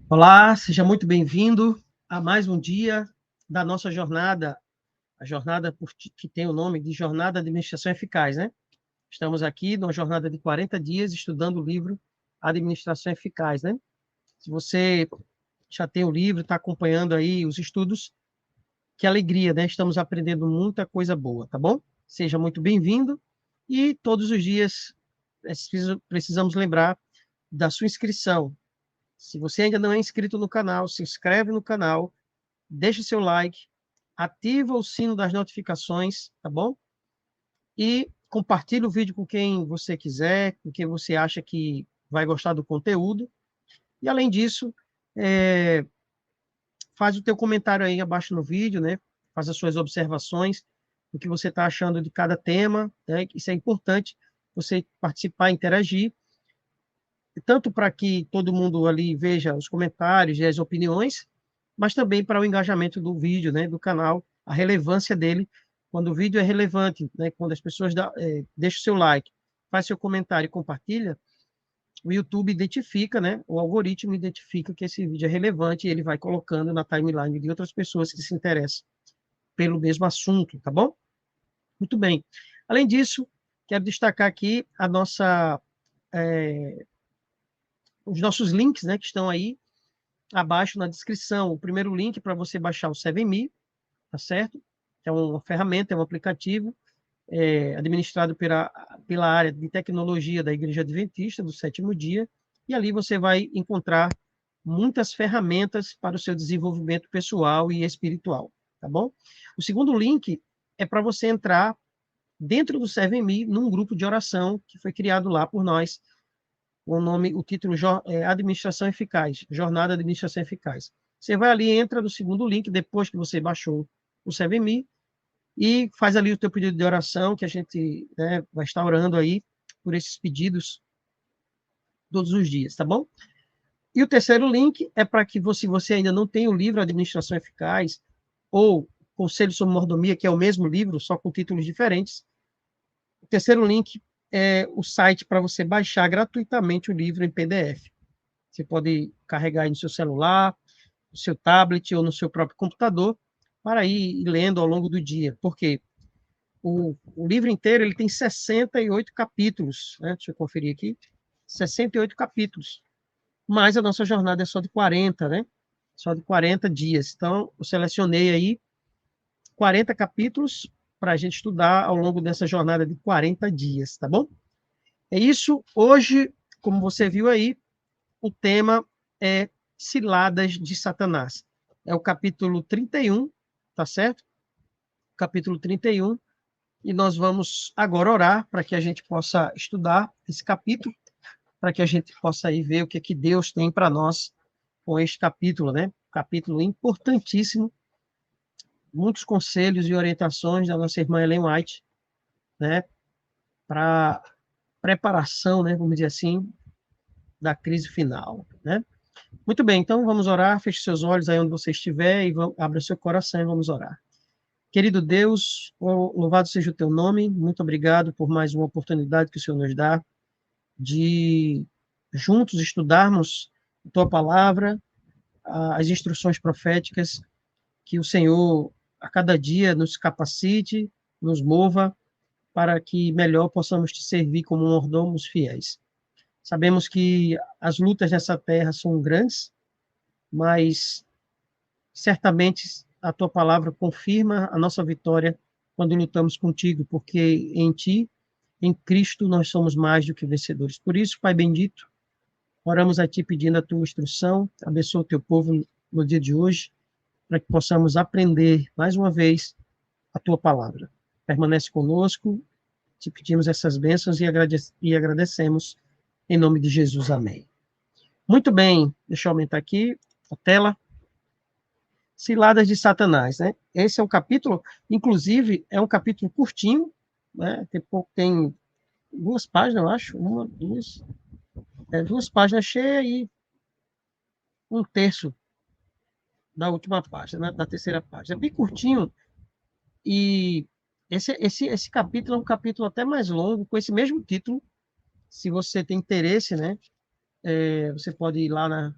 Olá, seja muito bem-vindo a mais um dia da nossa jornada, a jornada que tem o nome de Jornada de Administração Eficaz, né? Estamos aqui numa jornada de 40 dias estudando o livro Administração Eficaz, né? Se você já tem o livro, está acompanhando aí os estudos, que alegria, né? Estamos aprendendo muita coisa boa, tá bom? Seja muito bem-vindo e todos os dias precisamos lembrar da sua inscrição. Se você ainda não é inscrito no canal, se inscreve no canal, deixa seu like, ativa o sino das notificações, tá bom? E compartilha o vídeo com quem você quiser, com quem você acha que vai gostar do conteúdo. E, além disso, é, faz o teu comentário aí abaixo no vídeo, né? Faz as suas observações, o que você está achando de cada tema, né? Isso é importante, você participar, interagir, tanto para que todo mundo ali veja os comentários e as opiniões, mas também para o engajamento do vídeo, né, do canal, a relevância dele, quando o vídeo é relevante, né, quando as pessoas deixam seu like, faz seu comentário e compartilha, o YouTube identifica, né, o algoritmo identifica que esse vídeo é relevante e ele vai colocando na timeline de outras pessoas que se interessam pelo mesmo assunto, tá bom? Muito bem. Além disso, quero destacar aqui a nossa, os nossos links, né, que estão aí abaixo na descrição. O primeiro link para você baixar o 7Me, tá certo? É uma ferramenta, é um aplicativo administrado pela área de tecnologia da Igreja Adventista do Sétimo Dia, e ali você vai encontrar muitas ferramentas para o seu desenvolvimento pessoal e espiritual, tá bom? O segundo link é para você entrar dentro do 7Me num grupo de oração que foi criado lá por nós, o título Administração Eficaz, Jornada de Administração Eficaz. Você vai ali, entra no segundo link, depois que você baixou o 7Me, e faz ali o teu pedido de oração, que a gente, né, vai estar orando aí por esses pedidos todos os dias, tá bom? E o terceiro link é para que você ainda não tem o livro Administração Eficaz, ou Conselho sobre Mordomia, que é o mesmo livro, só com títulos diferentes. O terceiro link é o site para você baixar gratuitamente o livro em PDF. Você pode carregar aí no seu celular, no seu tablet ou no seu próprio computador para ir lendo ao longo do dia. Por quê? O livro inteiro ele tem 68 capítulos, né? Deixa eu conferir aqui. 68 capítulos. Mas a nossa jornada é só de 40, né? Só de 40 dias. Então, eu selecionei aí 40 capítulos para a gente estudar ao longo dessa jornada de 40 dias, tá bom? É isso. Hoje, como você viu aí, o tema é Ciladas de Satanás. É o capítulo 31, tá certo? Capítulo 31. E nós vamos agora orar para que a gente possa estudar esse capítulo, para que a gente possa aí ver o que Deus tem para nós com este capítulo, né? Capítulo importantíssimo, muitos conselhos e orientações da nossa irmã Ellen White, né? Para preparação, né? Vamos dizer assim, da crise final, né? Muito bem, então vamos orar, feche seus olhos aí onde você estiver e abra seu coração e vamos orar. Querido Deus, louvado seja o teu nome, muito obrigado por mais uma oportunidade que o Senhor nos dá de juntos estudarmos a tua palavra, as instruções proféticas, que o Senhor a cada dia nos capacite, nos mova para que melhor possamos te servir como mordomos fiéis. Sabemos que as lutas nessa terra são grandes, mas certamente a tua palavra confirma a nossa vitória quando lutamos contigo, porque em ti, em Cristo, nós somos mais do que vencedores. Por isso, Pai bendito, oramos a Ti pedindo a Tua instrução, abençoa o Teu povo no dia de hoje, para que possamos aprender mais uma vez a Tua palavra. Permanece conosco, te pedimos essas bênçãos e agradecemos em nome de Jesus. Amém. Muito bem, deixa eu aumentar aqui a tela. Ciladas de Satanás, né? Esse é um capítulo, inclusive, é um capítulo curtinho, né? Tem duas páginas, eu acho, duas páginas cheias e um terço da última página, da terceira página. É bem curtinho e esse capítulo é um capítulo até mais longo, com esse mesmo título. Se você tem interesse, né, você pode ir lá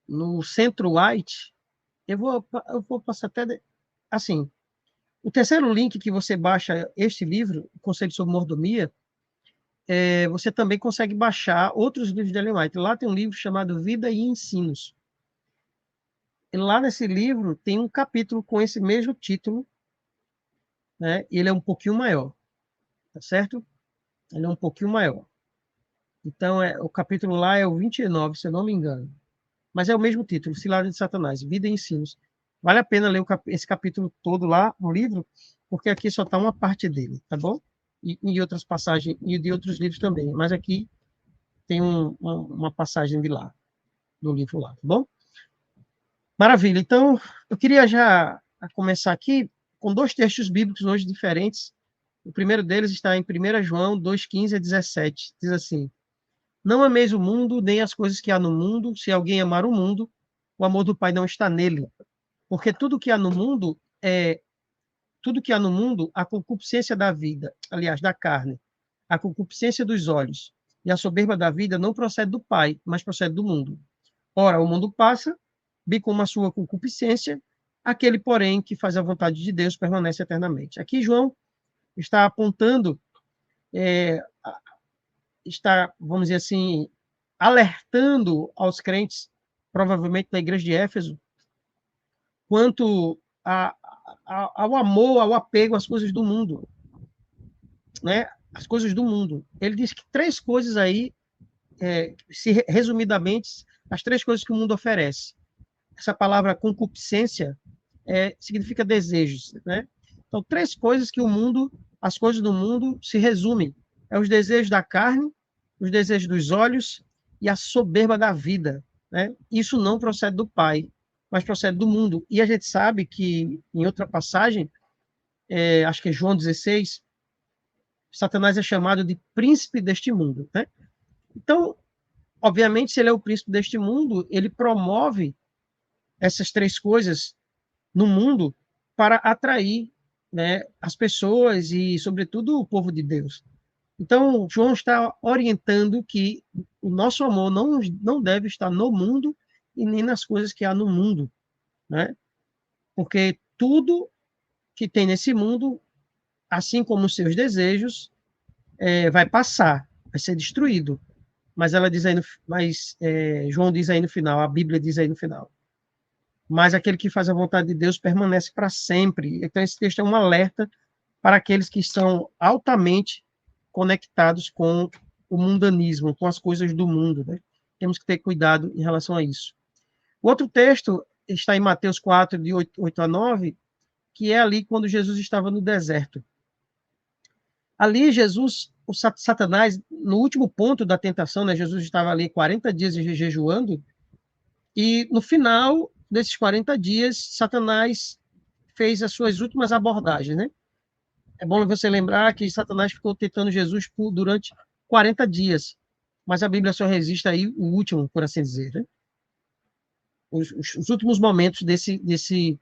no Centro-White, eu vou passar até... Assim, o terceiro link que você baixa este livro, o Conselho sobre Mordomia, você também consegue baixar outros livros de Ellen White. Lá tem um livro chamado Vida e Ensinos. E lá nesse livro tem um capítulo com esse mesmo título, né? E ele é um pouquinho maior, tá certo? Ele é um pouquinho maior. Então, o capítulo lá é o 29, se eu não me engano. Mas é o mesmo título, Cilada de Satanás, Vida e Ensinos. Vale a pena ler esse capítulo todo lá no livro, porque aqui só está uma parte dele, tá bom? E outras passagens, e de outros livros também. Mas aqui tem uma passagem de lá, do livro lá, tá bom? Maravilha. Então, eu queria já começar aqui com dois textos bíblicos hoje diferentes. O primeiro deles está em 1 João 2,15 a 17. Diz assim: Não ameis o mundo, nem as coisas que há no mundo. Se alguém amar o mundo, o amor do Pai não está nele. Porque tudo que há no mundo, a concupiscência da vida, aliás, da carne, a concupiscência dos olhos e a soberba da vida não procede do Pai, mas procede do mundo. Ora, o mundo passa, bem como a sua concupiscência, aquele, porém, que faz a vontade de Deus permanece eternamente. Aqui João está apontando, está, vamos dizer assim, alertando aos crentes, provavelmente na igreja de Éfeso, quanto ao amor, ao apego às coisas do mundo, né? As coisas do mundo. Ele diz que três coisas aí, resumidamente, as três coisas que o mundo oferece. Essa palavra concupiscência significa desejos, né? Então, três coisas que as coisas do mundo se resumem. Os desejos da carne, os desejos dos olhos e a soberba da vida, né? Isso não procede do Pai, mas procede do mundo. E a gente sabe que, em outra passagem, acho que é João 16, Satanás é chamado de príncipe deste mundo, né? Então, obviamente, se ele é o príncipe deste mundo, ele promove essas três coisas no mundo para atrair, né, as pessoas e, sobretudo, o povo de Deus. Então, João está orientando que o nosso amor não deve estar no mundo e nem nas coisas que há no mundo, né? Porque tudo que tem nesse mundo, assim como os seus desejos, vai passar, vai ser destruído. Mas ela diz aí João diz aí no final, a Bíblia diz aí no final: mas aquele que faz a vontade de Deus permanece para sempre. Então, esse texto é um alerta para aqueles que estão altamente conectados com o mundanismo, com as coisas do mundo, né? Temos que ter cuidado em relação a isso. O outro texto está em Mateus 4, de 8 a 9, que é ali quando Jesus estava no deserto. Ali, o Satanás, no último ponto da tentação, né, Jesus estava ali 40 dias jejuando, e no final desses 40 dias, Satanás fez as suas últimas abordagens, né? É bom você lembrar que Satanás ficou tentando Jesus durante 40 dias, mas a Bíblia só resiste aí o último, por assim dizer, né? Os últimos momentos desse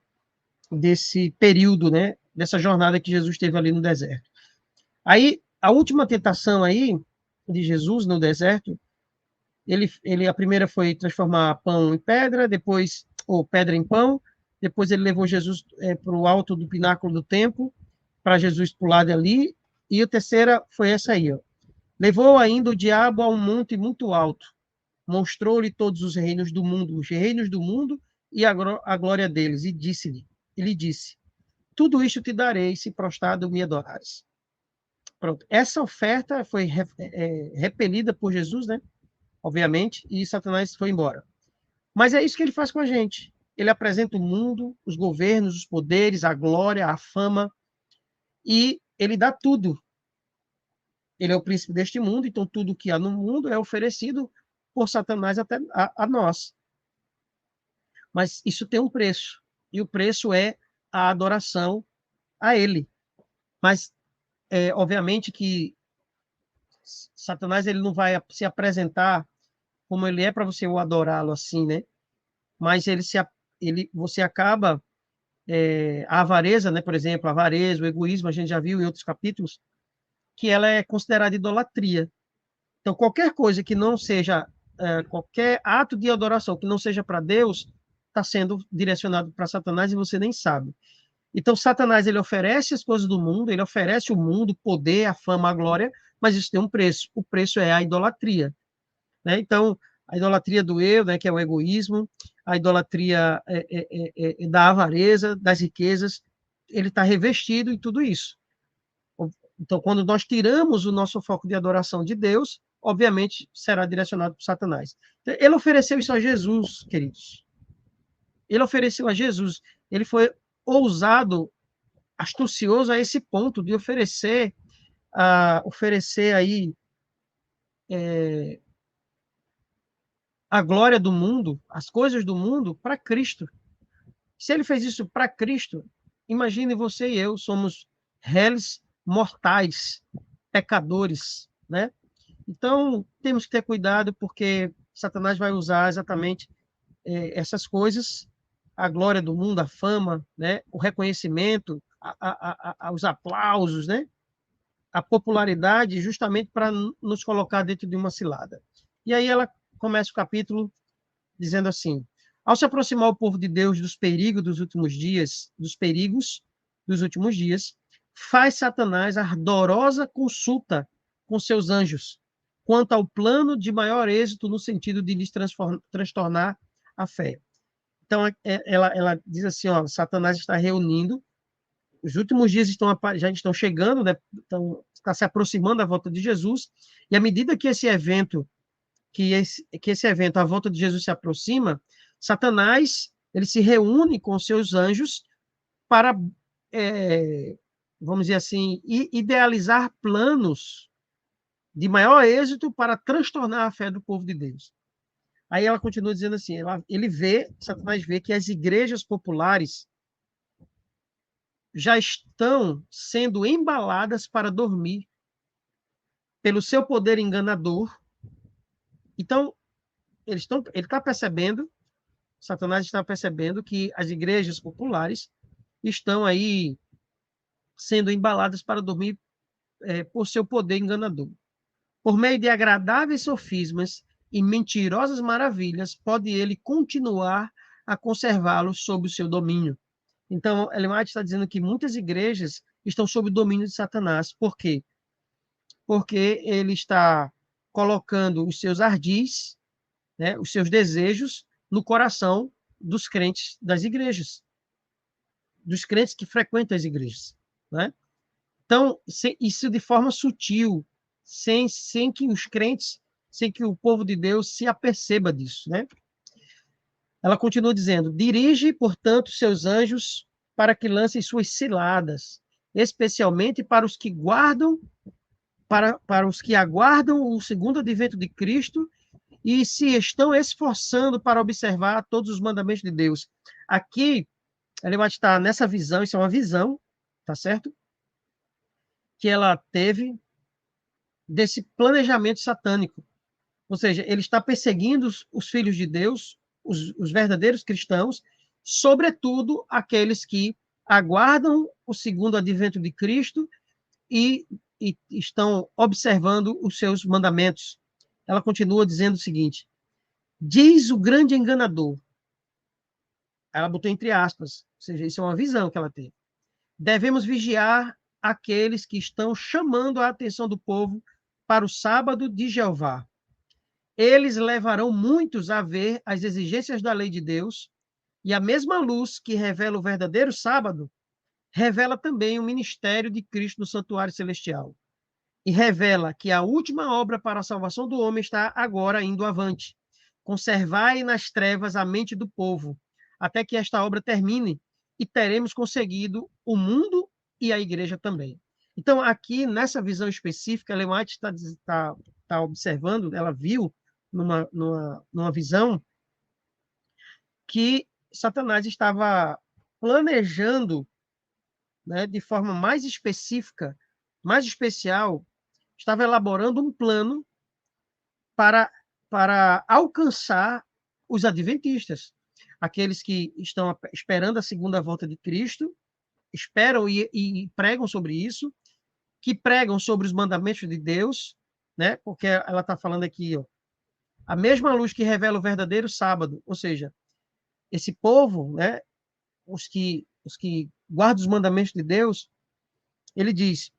período, né? Dessa jornada que Jesus teve ali no deserto. Aí, a última tentação aí de Jesus no deserto, a primeira foi transformar pão em pedra, depois, ou pedra em pão, depois ele levou Jesus para o alto do pináculo do templo, para Jesus pular dali, e a terceira foi essa aí, ó. Levou ainda o diabo a um monte muito alto, mostrou-lhe todos os reinos do mundo e a glória deles, e ele disse, tudo isto te darei se prostrado me adorares. Pronto, essa oferta foi repelida por Jesus, né? Obviamente, e Satanás foi embora. Mas é isso que ele faz com a gente. Ele apresenta o mundo, os governos, os poderes, a glória, a fama, e ele dá tudo. Ele é o príncipe deste mundo, então tudo que há no mundo é oferecido por Satanás até a nós. Mas isso tem um preço, e o preço é a adoração a ele. Mas, obviamente que Satanás ele não vai se apresentar como ele é para você o adorá-lo assim, né? Mas você acaba a avareza, né? Por exemplo, a avareza, o egoísmo, a gente já viu em outros capítulos, que ela é considerada idolatria. Então, qualquer coisa que não seja qualquer ato de adoração que não seja para Deus está sendo direcionado para Satanás e você nem sabe. Então, Satanás, ele oferece as coisas do mundo, ele oferece o mundo, o poder, a fama, a glória, mas isso tem um preço. O preço é a idolatria, né? Então, a idolatria do eu, né, que é o egoísmo, a idolatria da avareza, das riquezas, ele está revestido em tudo isso. Então, quando nós tiramos o nosso foco de adoração de Deus, obviamente será direcionado para Satanás. Ele ofereceu isso a Jesus, queridos. Ele ofereceu a Jesus. Ele foi ousado, astucioso a esse ponto de oferecer aí a glória do mundo, as coisas do mundo, para Cristo. Se ele fez isso para Cristo, imagine você e eu, somos réis mortais, pecadores, né? Então, temos que ter cuidado, porque Satanás vai usar exatamente essas coisas, a glória do mundo, a fama, né? O reconhecimento, os aplausos, né? A popularidade, justamente para nos colocar dentro de uma cilada. E aí ela começa o capítulo dizendo assim: ao se aproximar o povo de Deus dos perigos dos últimos dias, faz Satanás ardorosa consulta com seus anjos quanto ao plano de maior êxito no sentido de lhes transtornar a fé. Então, ela diz assim, ó, Satanás está reunindo, os últimos dias já estão chegando, né, está se aproximando da volta de Jesus, e à medida que esse evento, a volta de Jesus se aproxima, Satanás, ele se reúne com seus anjos para, vamos dizer assim, idealizar planos de maior êxito para transtornar a fé do povo de Deus. Aí ela continua dizendo assim, Satanás vê que as igrejas populares já estão sendo embaladas para dormir pelo seu poder enganador. Então, ele está percebendo, Satanás está percebendo que as igrejas populares estão aí sendo embaladas para dormir por seu poder enganador. Por meio de agradáveis sofismas e mentirosas maravilhas, pode ele continuar a conservá-los sob o seu domínio. Então, Ellen White está dizendo que muitas igrejas estão sob o domínio de Satanás. Por quê? Porque ele está colocando os seus ardis, né, os seus desejos, no coração dos crentes das igrejas, dos crentes que frequentam as igrejas, né? Então, isso de forma sutil, sem que os crentes, sem que o povo de Deus se aperceba disso, né? Ela continua dizendo: dirige, portanto, seus anjos para que lancem suas ciladas, especialmente para os que aguardam o segundo advento de Cristo e se estão esforçando para observar todos os mandamentos de Deus. Aqui, ela vai estar nessa visão, isso é uma visão, tá certo? Que ela teve desse planejamento satânico. Ou seja, ele está perseguindo os filhos de Deus, os verdadeiros cristãos, sobretudo aqueles que aguardam o segundo advento de Cristo e estão observando os seus mandamentos. Ela continua dizendo o seguinte: diz o grande enganador, ela botou entre aspas, ou seja, isso é uma visão que ela teve. Devemos vigiar aqueles que estão chamando a atenção do povo para o sábado de Jeová. Eles levarão muitos a ver as exigências da lei de Deus, e a mesma luz que revela o verdadeiro sábado, revela também o ministério de Cristo no santuário celestial. E revela que a última obra para a salvação do homem está agora indo avante. Conservai nas trevas a mente do povo, até que esta obra termine, e teremos conseguido o mundo e a igreja também. Então, aqui, nessa visão específica, Ellen White está observando, ela viu numa visão que Satanás estava planejando, né, de forma mais específica, mais especial, estava elaborando um plano para alcançar os adventistas, aqueles que estão esperando a segunda volta de Cristo, esperam e pregam sobre isso, que pregam sobre os mandamentos de Deus, né? Porque ela está falando aqui, ó, A mesma luz que revela o verdadeiro sábado, ou seja, esse povo, né, os que guardam os mandamentos de Deus, ele diz,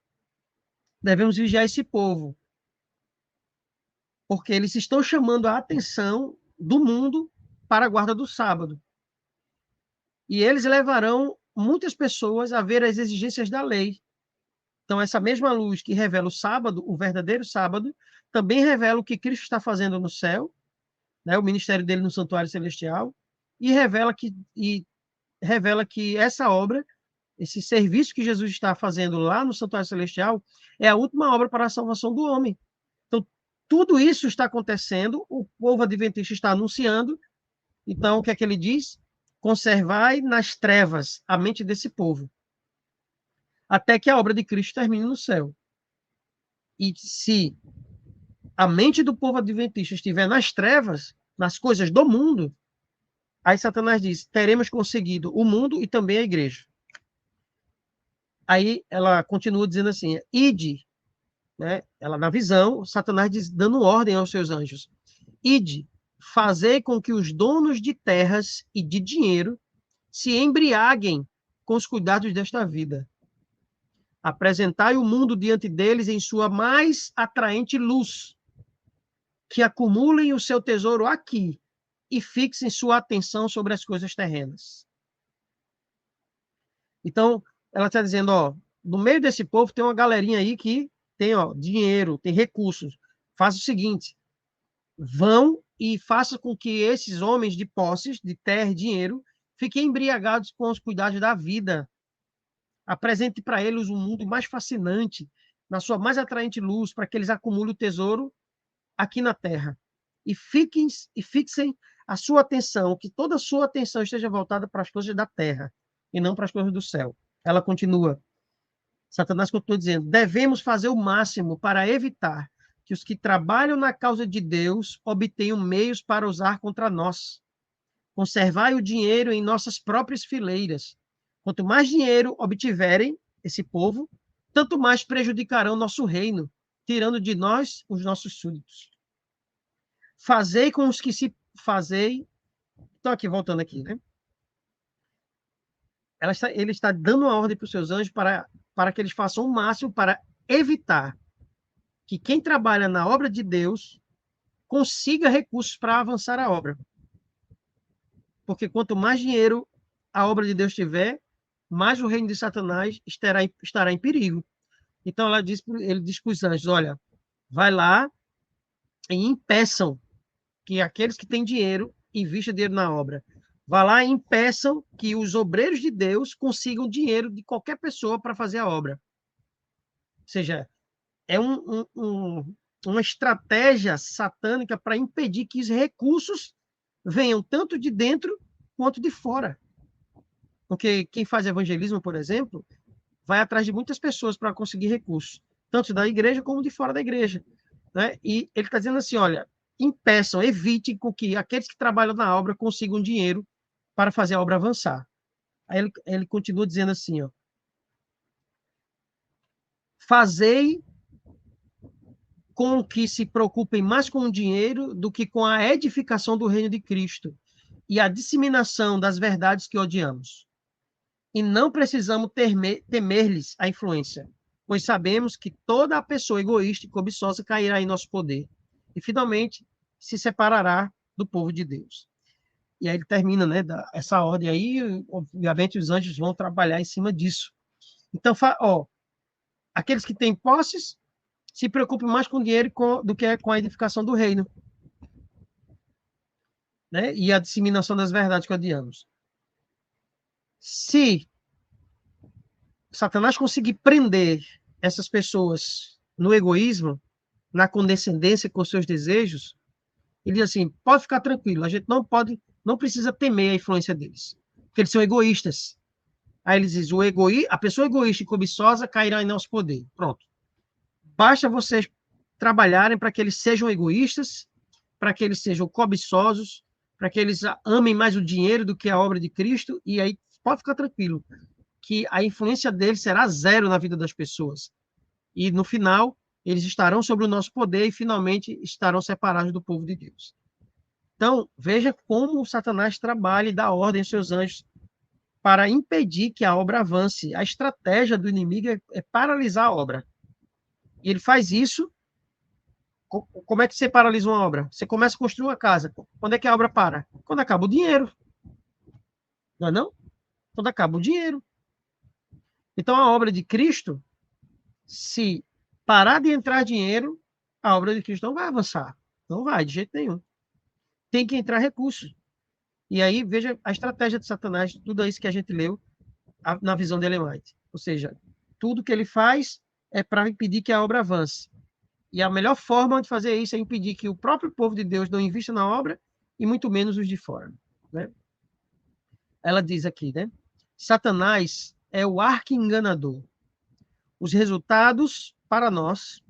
devemos vigiar esse povo, porque eles estão chamando a atenção do mundo para a guarda do sábado. E eles levarão muitas pessoas a ver as exigências da lei. Então, essa mesma luz que revela o sábado, o verdadeiro sábado, também revela o que Cristo está fazendo no céu, né, o ministério dele no santuário celestial, e revela que essa obra, esse serviço que Jesus está fazendo lá no santuário celestial, é a última obra para a salvação do homem. Então, tudo isso está acontecendo, o povo adventista está anunciando. Então, o que é que ele diz? Conservai nas trevas a mente desse povo, até que a obra de Cristo termine no céu. E se a mente do povo adventista estiver nas trevas, nas coisas do mundo, aí Satanás diz, teremos conseguido o mundo e também a igreja. Aí ela continua dizendo assim, ide, né? Ela na visão, Satanás diz, dando ordem aos seus anjos, ide, fazei com que os donos de terras e de dinheiro se embriaguem com os cuidados desta vida. Apresentai o mundo diante deles em sua mais atraente luz, que acumulem o seu tesouro aqui e fixem sua atenção sobre as coisas terrenas. Então, ela está dizendo, ó, no meio desse povo tem uma galerinha aí que tem, ó, dinheiro, tem recursos. Faz o seguinte, vão e façam com que esses homens de posses, de terra e dinheiro, fiquem embriagados com os cuidados da vida. Apresente para eles um mundo mais fascinante, na sua mais atraente luz, para que eles acumulem o tesouro aqui na terra. E fixem a sua atenção, que toda a sua atenção esteja voltada para as coisas da terra e não para as coisas do céu. Ela continua, Satanás continua dizendo, devemos fazer o máximo para evitar que os que trabalham na causa de Deus obtenham meios para usar contra nós. Conservai o dinheiro em nossas próprias fileiras. Quanto mais dinheiro obtiverem esse povo, tanto mais prejudicarão nosso reino, tirando de nós os nossos súditos. Fazei com os que se fazei. Então, aqui, voltando aqui, né? Ele está dando uma ordem para os seus anjos para que eles façam o máximo para evitar que quem trabalha na obra de Deus consiga recursos para avançar a obra. Porque quanto mais dinheiro a obra de Deus tiver, mais o reino de Satanás estará em perigo. Então ele diz para os anjos, olha, vai lá e impeçam que aqueles que têm dinheiro investam dinheiro na obra. Vá lá e impeçam que os obreiros de Deus consigam dinheiro de qualquer pessoa para fazer a obra. Ou seja, é uma estratégia satânica para impedir que os recursos venham tanto de dentro quanto de fora. Porque quem faz evangelismo, por exemplo, vai atrás de muitas pessoas para conseguir recursos, tanto da igreja como de fora da igreja. Né? E ele está dizendo assim, olha, impeçam, evitem com que aqueles que trabalham na obra consigam dinheiro para fazer a obra avançar. Aí ele continua dizendo assim, ó, fazei com que se preocupem mais com o dinheiro do que com a edificação do reino de Cristo e a disseminação das verdades que odiamos. E não precisamos temer-lhes a influência, pois sabemos que toda a pessoa egoísta e cobiçosa cairá em nosso poder e, finalmente, se separará do povo de Deus. E aí ele termina, né, essa ordem aí, obviamente os anjos vão trabalhar em cima disso. Então, aqueles que têm posses se preocupem mais com o dinheiro do que com a edificação do reino, né, e a disseminação das verdades que odiamos. Se Satanás conseguir prender essas pessoas no egoísmo, na condescendência com seus desejos, ele diz assim, pode ficar tranquilo, a gente não precisa temer a influência deles, porque eles são egoístas. Aí eles dizem, a pessoa egoísta e cobiçosa cairá em nosso poder. Pronto. Basta vocês trabalharem para que eles sejam egoístas, para que eles sejam cobiçosos, para que eles amem mais o dinheiro do que a obra de Cristo, e aí pode ficar tranquilo, que a influência deles será zero na vida das pessoas. E, no final, eles estarão sob o nosso poder e, finalmente, estarão separados do povo de Deus. Então, veja como o Satanás trabalha e dá ordem aos seus anjos para impedir que a obra avance. A estratégia do inimigo é paralisar a obra. E ele faz isso. Como é que você paralisa uma obra? Você começa a construir uma casa. Quando é que a obra para? Quando acaba o dinheiro. Não é não? Quando acaba o dinheiro. Então, a obra de Cristo, se parar de entrar dinheiro, a obra de Cristo não vai avançar. Não vai, de jeito nenhum. Tem que entrar recursos. E aí, veja a estratégia de Satanás, tudo isso que a gente leu na visão de Ellen White. Ou seja, tudo que ele faz é para impedir que a obra avance. E a melhor forma de fazer isso é impedir que o próprio povo de Deus não invista na obra e muito menos os de fora. Né? Ela diz aqui, né? Satanás é o arqui-enganador. Os resultados para nós,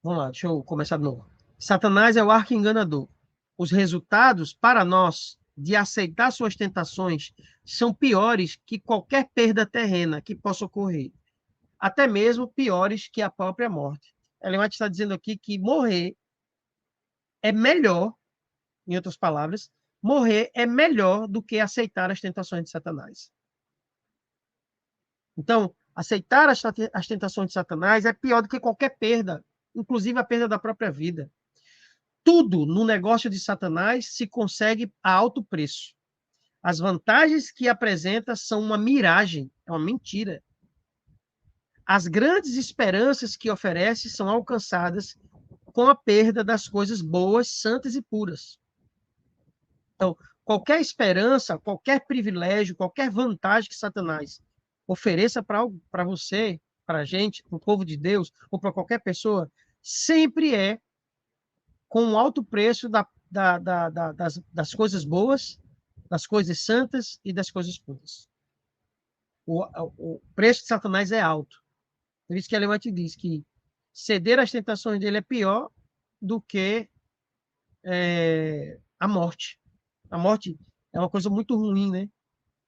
vamos lá, deixa eu começar de novo. Satanás é o arqui-enganador. Os resultados para nós de aceitar suas tentações são piores que qualquer perda terrena que possa ocorrer. Até mesmo piores que a própria morte. Ellen White está dizendo aqui que morrer é melhor, em outras palavras, morrer é melhor do que aceitar as tentações de Satanás. Então, aceitar as tentações de Satanás é pior do que qualquer perda, inclusive a perda da própria vida. Tudo no negócio de Satanás se consegue a alto preço. As vantagens que apresenta são uma miragem, é uma mentira. As grandes esperanças que oferece são alcançadas com a perda das coisas boas, santas e puras. Então, qualquer esperança, qualquer privilégio, qualquer vantagem que Satanás ofereça para você, para a gente, para o povo de Deus, ou para qualquer pessoa, sempre é com um alto preço das coisas boas, das coisas santas e das coisas puras. O preço de Satanás é alto. Por isso que Ellen White diz que ceder às tentações dele é pior do que a morte. A morte é uma coisa muito ruim, né?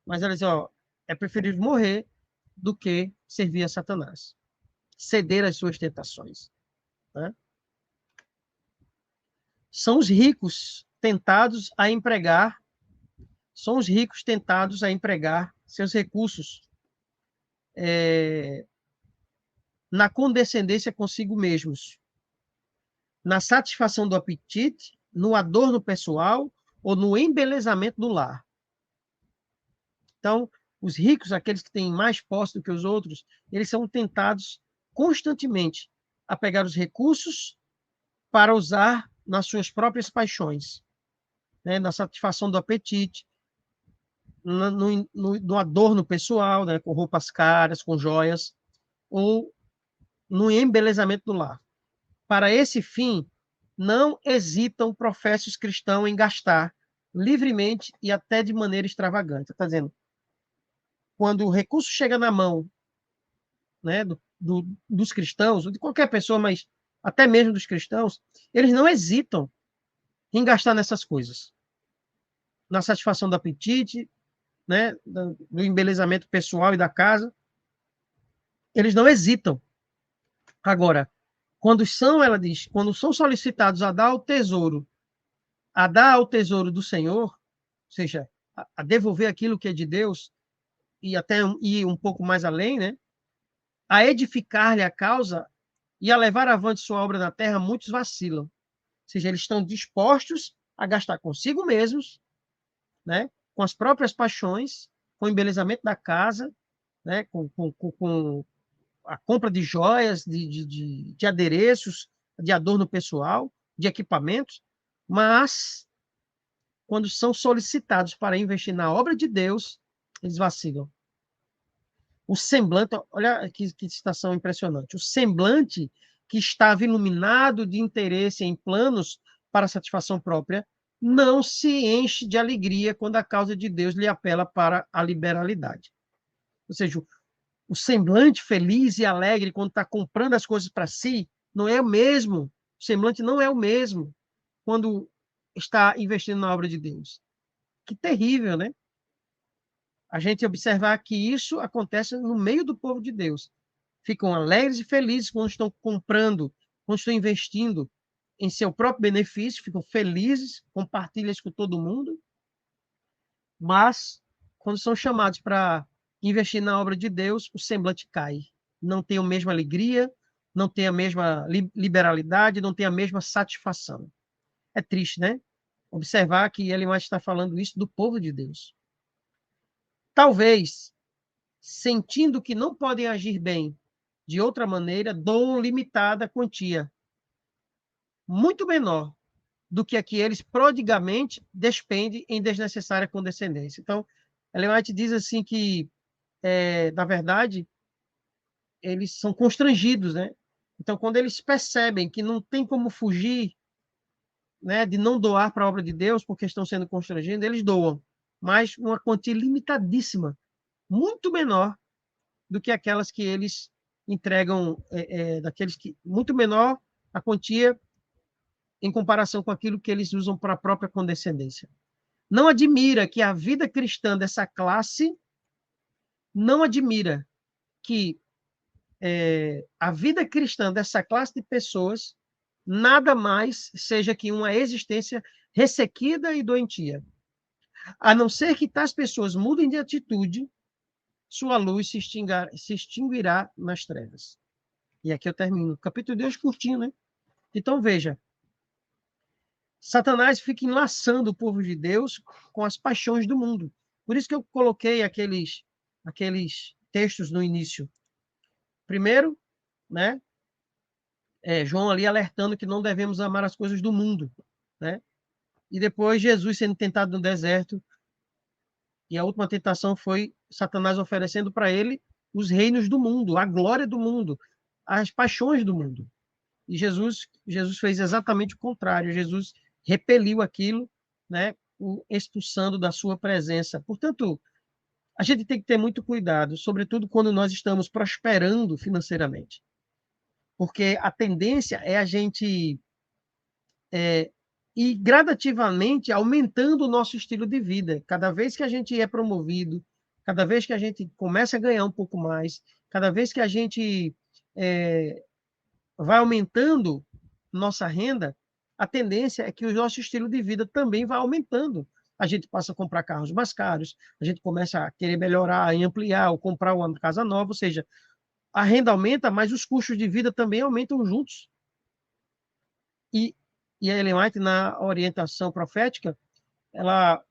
Mas ela diz, ó, é preferível morrer do que servir a Satanás. Ceder às suas tentações. Né? São os ricos tentados a empregar seus recursos na condescendência consigo mesmos, na satisfação do apetite, no adorno pessoal ou no embelezamento do lar. Então, os ricos, aqueles que têm mais posse do que os outros, eles são tentados constantemente a pegar os recursos para usar nas suas próprias paixões, né? Na satisfação do apetite, no adorno pessoal, né? Com roupas caras, com joias, ou no embelezamento do lar. Para esse fim, não hesitam professos cristãos em gastar livremente e até de maneira extravagante. Está dizendo, quando o recurso chega na mão, né, dos cristãos, de qualquer pessoa, mas até mesmo dos cristãos, eles não hesitam em gastar nessas coisas. Na satisfação do apetite, né, do embelezamento pessoal e da casa. Eles não hesitam. Agora, ela diz, quando são solicitados a dar ao tesouro do Senhor, ou seja, a devolver aquilo que é de Deus, e até ir um pouco mais além, né? A edificar-lhe a causa e a levar avante sua obra na terra, muitos vacilam. Ou seja, eles estão dispostos a gastar consigo mesmos, né? Com as próprias paixões, com o embelezamento da casa, né? Com a compra de joias, de adereços, de adorno pessoal, de equipamentos, mas quando são solicitados para investir na obra de Deus, eles vacilam. O semblante, olha que citação impressionante, o semblante que estava iluminado de interesse em planos para satisfação própria, não se enche de alegria quando a causa de Deus lhe apela para a liberalidade. Ou seja, o semblante feliz e alegre quando está comprando as coisas para si não é o mesmo. O semblante não é o mesmo quando está investindo na obra de Deus. Que terrível, né? A gente observar que isso acontece no meio do povo de Deus. ficam alegres e felizes quando estão comprando, quando estão investindo em seu próprio benefício, ficam felizes, compartilham isso com todo mundo, mas quando são chamados para investir na obra de Deus, o semblante cai. Não tem a mesma alegria, não tem a mesma liberalidade, não tem a mesma satisfação. É triste, né? Observar que ele mais está falando isso do povo de Deus. Talvez, sentindo que não podem agir bem de outra maneira, doam limitada quantia, muito menor do que a que eles prodigamente despendem em desnecessária condescendência. Então, Ellen White diz assim que, na verdade, eles são constrangidos, né? Então, quando eles percebem que não tem como fugir, né, de não doar para a obra de Deus, porque estão sendo constrangidos, eles doam, mas uma quantia limitadíssima, muito menor do que aquelas que eles entregam, daqueles que muito menor a quantia em comparação com aquilo que eles usam para a própria condescendência. Não admira que a vida cristã dessa classe, não admira que a vida cristã dessa classe de pessoas nada mais seja que uma existência ressequida e doentia. A não ser que tais pessoas mudem de atitude, sua luz se extinguirá nas trevas. E aqui eu termino. Capítulo 2, curtinho, né? Então, veja. Satanás fica enlaçando o povo de Deus com as paixões do mundo. Por isso que eu coloquei aqueles textos no início. Primeiro, né? João ali alertando que não devemos amar as coisas do mundo, né? E depois Jesus sendo tentado no deserto, e a última tentação foi Satanás oferecendo para ele os reinos do mundo, a glória do mundo, as paixões do mundo. E Jesus fez exatamente o contrário. Jesus repeliu aquilo, né, expulsando da sua presença. Portanto, a gente tem que ter muito cuidado, sobretudo quando nós estamos prosperando financeiramente, porque a tendência é a gente ir gradativamente aumentando o nosso estilo de vida. Cada vez que a gente é promovido, cada vez que a gente começa a ganhar um pouco mais, cada vez que a gente vai aumentando nossa renda, a tendência é que o nosso estilo de vida também vai aumentando. A gente passa a comprar carros mais caros, a gente começa a querer melhorar e ampliar, ou comprar uma casa nova, ou seja, a renda aumenta, mas os custos de vida também aumentam juntos. E, a Ellen White, na orientação profética, ela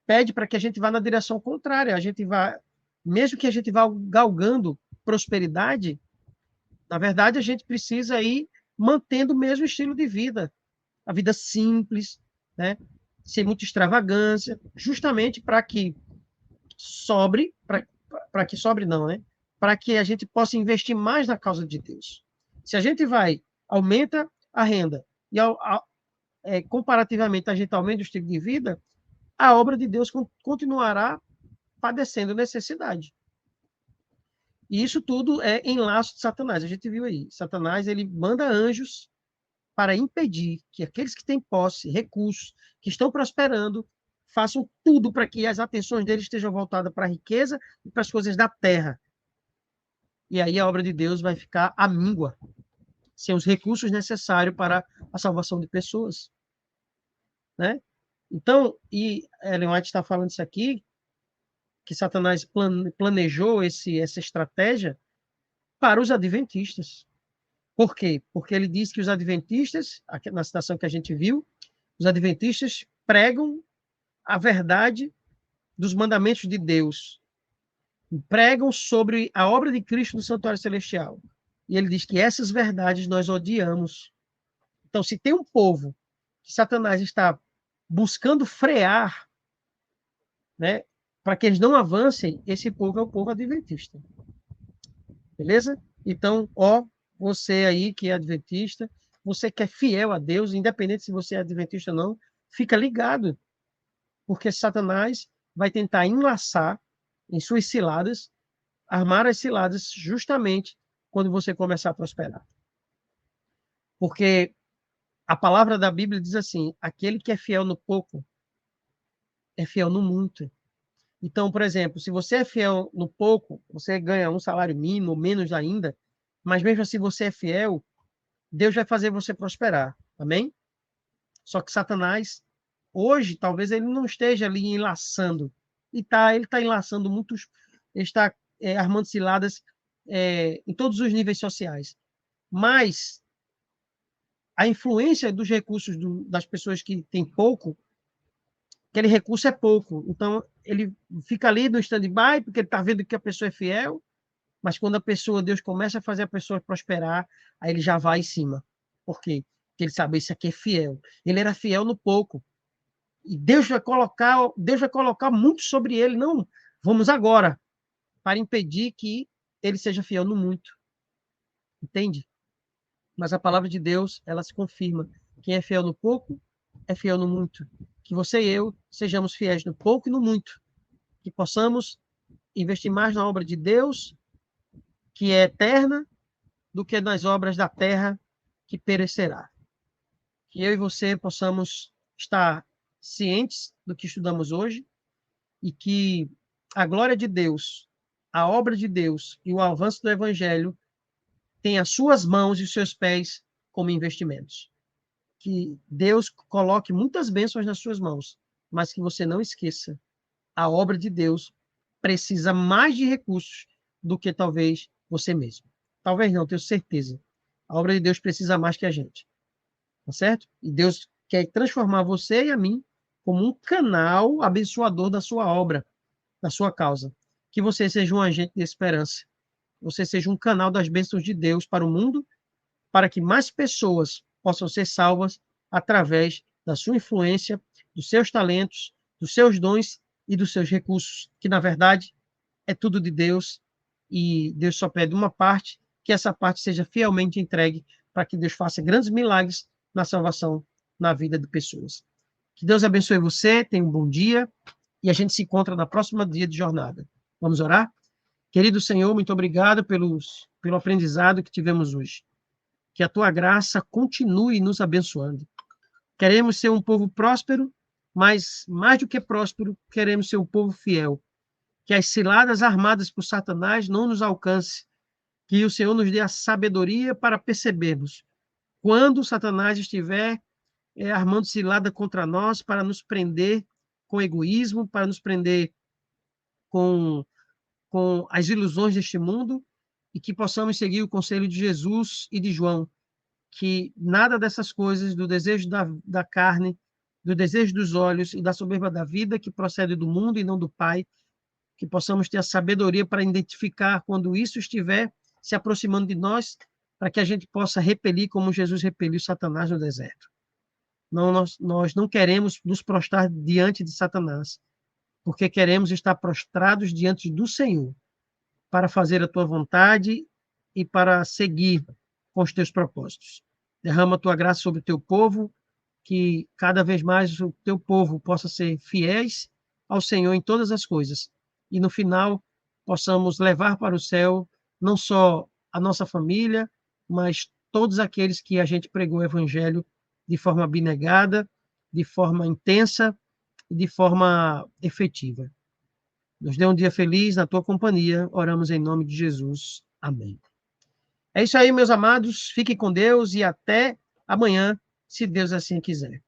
pede para que a gente vá na direção contrária. A gente vai, mesmo que a gente vá galgando prosperidade, na verdade, a gente precisa ir mantendo o mesmo estilo de vida. A vida simples, né? Sem muita extravagância, justamente para que sobre, para que sobre não, né? Para que a gente possa investir mais na causa de Deus. Se a gente aumenta a renda e comparativamente a gente aumenta o estilo de vida, a obra de Deus continuará padecendo necessidade. E isso tudo é em laço de Satanás. A gente viu aí. Satanás, ele manda anjos para impedir que aqueles que têm posse, recursos, que estão prosperando, façam tudo para que as atenções deles estejam voltadas para a riqueza e para as coisas da terra. E aí a obra de Deus vai ficar à míngua, sem os recursos necessários para a salvação de pessoas. Né? Então, e Ellen White está falando isso aqui, que Satanás planejou essa estratégia para os adventistas. Por quê? Porque ele diz que os adventistas, na citação que a gente viu, os adventistas pregam a verdade dos mandamentos de Deus, pregam sobre a obra de Cristo no santuário celestial. E ele diz que essas verdades nós odiamos. Então, se tem um povo que Satanás está buscando frear, né, para que eles não avancem, esse povo é o povo adventista. Beleza? Então, você aí que é adventista, você que é fiel a Deus, independente se você é adventista ou não, fica ligado, porque Satanás vai tentar enlaçar em suas ciladas, armar as ciladas justamente quando você começar a prosperar. Porque a palavra da Bíblia diz assim: aquele que é fiel no pouco é fiel no muito. Então, por exemplo, se você é fiel no pouco, você ganha um salário mínimo, ou menos ainda, mas mesmo assim você é fiel, Deus vai fazer você prosperar. Amém? Só que Satanás, hoje, talvez ele não esteja ali enlaçando. Ele está enlaçando muitos, ele está armando ciladas em todos os níveis sociais. Mas a influência dos recursos das pessoas que têm pouco, aquele recurso é pouco. Então, ele fica ali no stand-by, porque ele está vendo que a pessoa é fiel, mas quando a pessoa, Deus começa a fazer a pessoa prosperar, aí ele já vai em cima. Por quê? Porque ele sabe, isso aqui é fiel. Ele era fiel no pouco. E Deus vai colocar muito sobre ele. Não, vamos agora, para impedir que ele seja fiel no muito. Entende? Mas a palavra de Deus, ela se confirma. Quem é fiel no pouco, é fiel no muito. Que você e eu sejamos fiéis no pouco e no muito. Que possamos investir mais na obra de Deus, que é eterna, do que nas obras da terra, que perecerá. Que eu e você possamos estar cientes do que estudamos hoje e que a glória de Deus, a obra de Deus e o avanço do Evangelho tenham as suas mãos e os seus pés como investimentos. Que Deus coloque muitas bênçãos nas suas mãos, mas que você não esqueça, a obra de Deus precisa mais de recursos do que talvez você mesmo. Talvez não, tenho certeza. A obra de Deus precisa mais que a gente. Tá certo? E Deus quer transformar você e a mim como um canal abençoador da sua obra, da sua causa. Que você seja um agente de esperança. Você seja um canal das bênçãos de Deus para o mundo, para que mais pessoas possam ser salvas através da sua influência, dos seus talentos, dos seus dons e dos seus recursos, que na verdade é tudo de Deus e Deus só pede uma parte, que essa parte seja fielmente entregue para que Deus faça grandes milagres na salvação, na vida de pessoas. Que Deus abençoe você, tenha um bom dia e a gente se encontra na próxima dia de jornada. Vamos orar? Querido Senhor, muito obrigado pelo aprendizado que tivemos hoje. Que a tua graça continue nos abençoando. Queremos ser um povo próspero, mas mais do que próspero, queremos ser um povo fiel. Que as ciladas armadas por Satanás não nos alcance. Que o Senhor nos dê a sabedoria para percebermos quando Satanás estiver armando cilada contra nós para nos prender com egoísmo, para nos prender com, com as ilusões deste mundo e que possamos seguir o conselho de Jesus e de João, que nada dessas coisas, do desejo da carne, do desejo dos olhos e da soberba da vida que procede do mundo e não do Pai, que possamos ter a sabedoria para identificar quando isso estiver se aproximando de nós, para que a gente possa repelir como Jesus repeliu Satanás no deserto. Não, nós não queremos nos prostrar diante de Satanás, porque queremos estar prostrados diante do Senhor, para fazer a tua vontade e para seguir com os teus propósitos. Derrama a tua graça sobre o teu povo, que cada vez mais o teu povo possa ser fiéis ao Senhor em todas as coisas. E no final possamos levar para o céu não só a nossa família, mas todos aqueles que a gente pregou o evangelho de forma abnegada, de forma intensa e de forma efetiva. Nos dê um dia feliz na tua companhia. Oramos em nome de Jesus. Amém. É isso aí, meus amados. Fiquem com Deus e até amanhã, se Deus assim quiser.